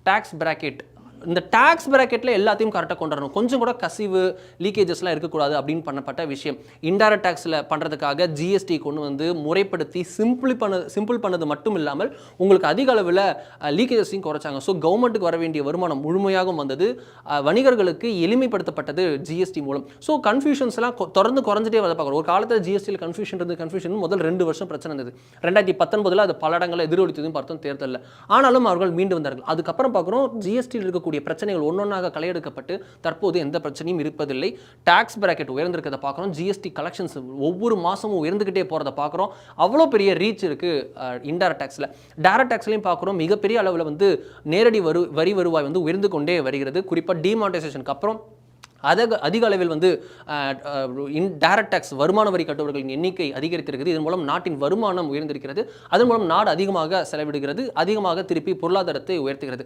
Tax bracket. இந்த tax பிராக்கெட்டில் எல்லாத்தையும் கரெக்டாக கொண்டு வரணும். கொஞ்சம் கூட கசிவு லீக்கேஜஸ்லாம் இருக்கக்கூடாது அப்படின்னு பண்ணப்பட்ட விஷயம். இன்டைரக்ட் டேக்ஸில் பண்ணுறதுக்காக ஜிஎஸ்டி கொண்டு வந்து முறைப்படுத்தி சிம்பிள் பண்ணது மட்டும் இல்லாமல் உங்களுக்கு அதிக அளவில் லீக்கேஜஸையும் குறைச்சாங்க. ஸோ கவர்மெண்ட்டுக்கு வர வேண்டிய வருமானம் முழுமையாகவும் வந்தது. வணிகர்களுக்கு எளிமைப்படுத்தப்பட்டது ஜிஎஸ்டி மூலம். ஸோ கன்ஃபியூஷன்ஸ்லாம் தொடர்ந்து குறைஞ்சிட்டே வர பார்க்குறோம். ஒரு காலத்தில் ஜிஎஸ்டியில் கன்ஃபியூஷன் முதல் 2 வருஷம் பிரச்சனை இருந்தது. 2019 அது பல இடங்களில் எதிரொலித்ததும் பார்த்தோம் தேர்தலில். ஆனாலும் அவர்கள் மீண்டு வந்தார்கள். அதுக்கப்புறம் பார்க்குறோம் ஜிஎஸ்டியில் இருக்கக்கூடிய பிரச்சனைகள் ஒன்னொன்னாக களையெடுக்கப்பட்டு தற்போது எந்த பிரச்சனையும் இருப்பதில்லை. டாக்ஸ் பிராக்கெட் உயர்ந்திருக்கிறத பார்க்குறோம். ஜிஎஸ்டி கலெக்ஷன்ஸ் ஒவ்வொரு மாதமும் உயர்ந்துகிட்டே போகிறத பார்க்குறோம். அவ்வளோ பெரிய ரீச் இருக்குது இன்டைரக்ட் டேக்ஸில். டைரக்ட் டேக்ஸ்லையும் பார்க்குறோம் மிகப்பெரிய அளவில் வந்து நேரடி வரி வருவாய் வந்து உயர்ந்து கொண்டே வருகிறது. குறிப்பாக டிமானிட்டைசேஷனுக்கு அப்புறம் அதிக அளவில் வந்து டைரக்ட் டேக்ஸ் வருமான வரி கட்டுபவர்களின் எண்ணிக்கை அதிகரித்திருக்கிறது. இதன் மூலம் நாட்டின் வருமானம் உயர்ந்திருக்கிறது. அதன் மூலம் நாடு அதிகமாக செலவிடுகிறது, அதிகமாக திருப்பி பொருளாதாரத்தை உயர்த்துகிறது.